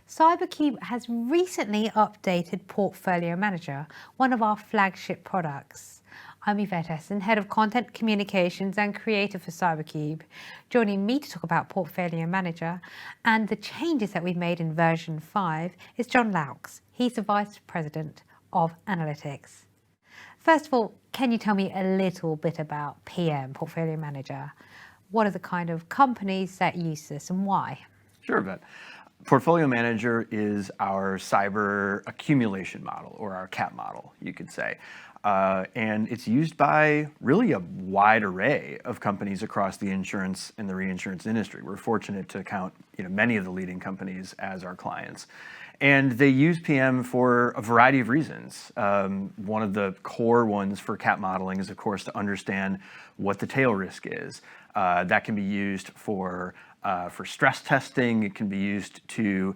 CyberCube has recently updated Portfolio Manager, one of our flagship products. I'm Yvette Essen, Head of Content Communications and Creator for CyberCube. Joining me to talk about Portfolio Manager and the changes that we've made in version 5 is Jon Laux. He's the Vice President of Analytics. First of all, can you tell me a little bit about PM, Portfolio Manager? What are the kind of companies that use this and why? Sure, Yvette. Portfolio Manager is our cyber accumulation model, or our CAP model, you could say. And it's used by really a wide array of companies across the insurance and the reinsurance industry. We're fortunate to count many of the leading companies as our clients. And they use PM for a variety of reasons. One of the core ones for CAP modeling is, of course, to understand what the tail risk is. That can be used for stress testing. It can be used to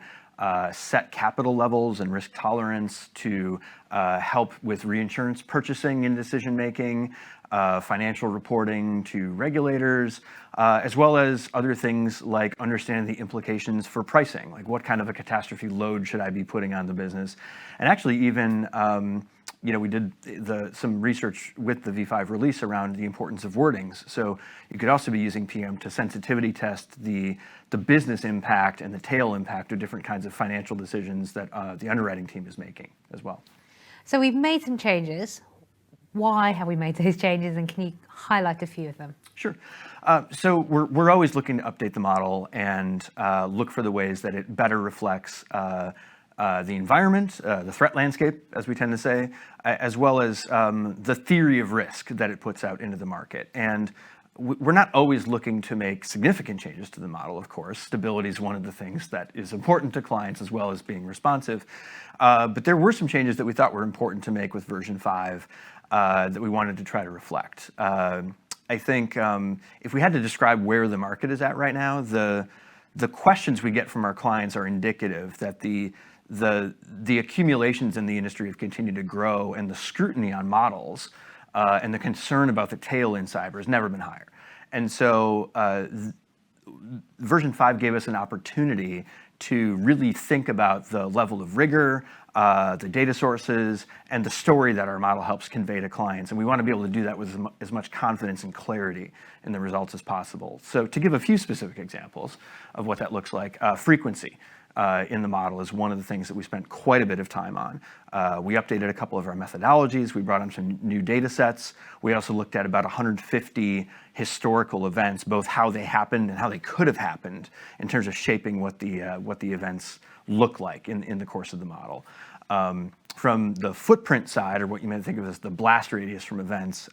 set capital levels and risk tolerance, to help with reinsurance purchasing and decision making, financial reporting to regulators, as well as other things like understanding the implications for pricing, like what kind of a catastrophe load should I be putting on the business. And actually even we did some research with the V5 release around the importance of wordings. So you could also be using PM to sensitivity test the business impact and the tail impact of different kinds of financial decisions that the underwriting team is making as well. So we've made some changes. Why have we made those changes, and can you highlight a few of them? Sure. So we're always looking to update the model and look for the ways that it better reflects the environment, the threat landscape, as we tend to say, as well as the theory of risk that it puts out into the market. And we're not always looking to make significant changes to the model, of course. Stability is one of the things that is important to clients, as well as being responsive. But there were some changes that we thought were important to make with version 5 that we wanted to try to reflect. I think if we had to describe where the market is at right now, the questions we get from our clients are indicative that the accumulations in the industry have continued to grow, and the scrutiny on models and the concern about the tail in cyber has never been higher. And so version 5 gave us an opportunity to really think about the level of rigor, the data sources, and the story that our model helps convey to clients. And we want to be able to do that with as much confidence and clarity in the results as possible. So to give a few specific examples of what that looks like, frequency in the model is one of the things that we spent quite a bit of time on. We updated a couple of our methodologies. We brought in some new data sets. We also looked at about 150 historical events, both how they happened and how they could have happened in terms of shaping what the events look like in the course of the model. From the footprint side, or what you might think of as the blast radius from events,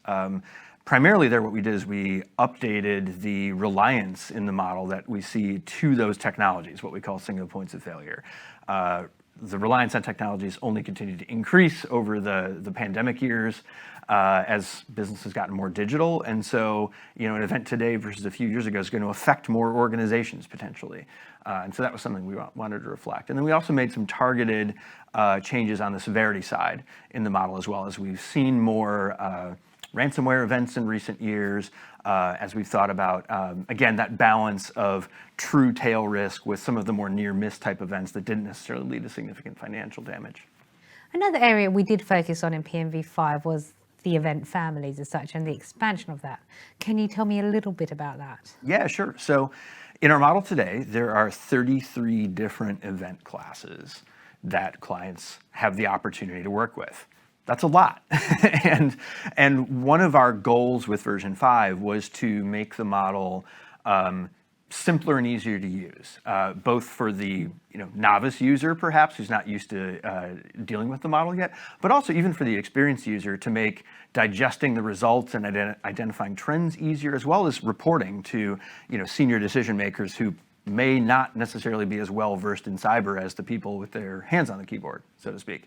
primarily there what we did is we updated the reliance in the model that we see to those technologies, what we call single points of failure. The reliance on technologies only continued to increase over the pandemic years as business has gotten more digital. And so, an event today versus a few years ago is going to affect more organizations potentially. And so that was something we wanted to reflect. And then we also made some targeted changes on the severity side in the model, as well as we've seen more ransomware events in recent years, as we've thought about, again, that balance of true tail risk with some of the more near miss type events that didn't necessarily lead to significant financial damage. Another area we did focus on in PMV5 was the event families as such and the expansion of that. Can you tell me a little bit about that? Yeah, sure. So in our model today, there are 33 different event classes that clients have the opportunity to work with. That's a lot. and one of our goals with version 5 was to make the model simpler and easier to use, both for the novice user, perhaps, who's not used to dealing with the model yet, but also even for the experienced user to make digesting the results and identifying trends easier, as well as reporting to senior decision makers who may not necessarily be as well versed in cyber as the people with their hands on the keyboard, so to speak.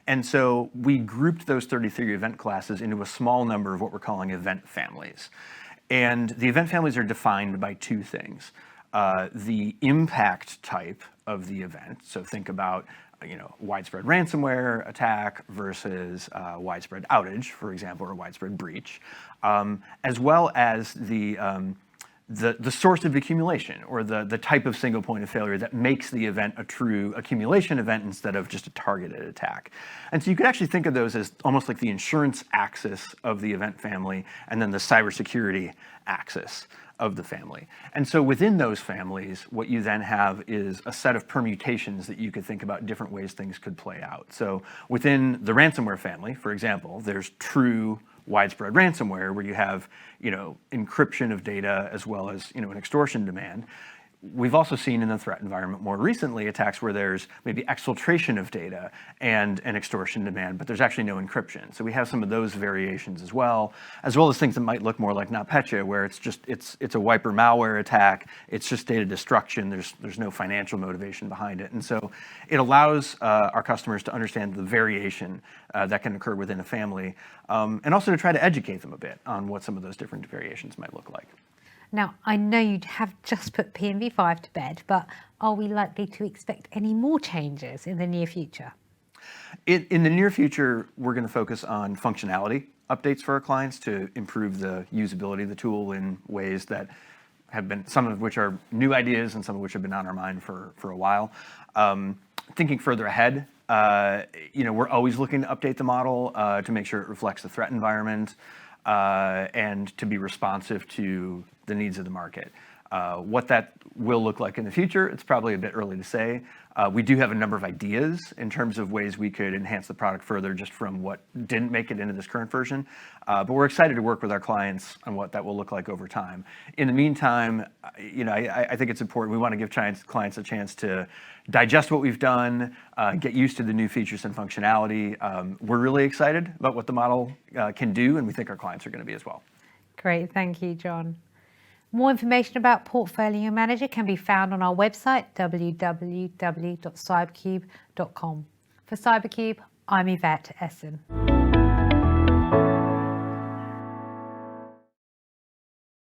And so we grouped those 33 event classes into a small number of what we're calling event families. And the event families are defined by two things. The impact type of the event, so think about widespread ransomware attack versus widespread outage, for example, or widespread breach, as well as the the source of accumulation, or the type of single point of failure that makes the event a true accumulation event instead of just a targeted attack. And so you could actually think of those as almost like the insurance axis of the event family, and then the cybersecurity axis of the family. And so within those families, what you then have is a set of permutations that you could think about different ways things could play out. So within the ransomware family, for example, there's true widespread ransomware, where you have, encryption of data as well as, an extortion demand. We've also seen in the threat environment more recently attacks where there's maybe exfiltration of data and an extortion demand, but there's actually no encryption. So we have some of those variations as well as things that might look more like NotPetya, where it's a wiper malware attack. It's just data destruction. There's no financial motivation behind it. And so it allows our customers to understand the variation that can occur within a family, and also to try to educate them a bit on what some of those different variations might look like. Now, I know you have just put PNV5 to bed, but are we likely to expect any more changes in the near future? In the near future, we're going to focus on functionality updates for our clients to improve the usability of the tool in ways that have been, some of which are new ideas and some of which have been on our mind for a while. Thinking further ahead, we're always looking to update the model to make sure it reflects the threat environment and to be responsive to the needs of the market. What that will look like in the future, it's probably a bit early to say. We do have a number of ideas in terms of ways we could enhance the product further just from what didn't make it into this current version. But we're excited to work with our clients on what that will look like over time. In the meantime, I think it's important. We want to give clients a chance to digest what we've done, get used to the new features and functionality. We're really excited about what the model can do, and we think our clients are going to be as well. Great, thank you, Jon. More information about Portfolio Manager can be found on our website, www.cybercube.com. For CyberCube, I'm Yvette Essen.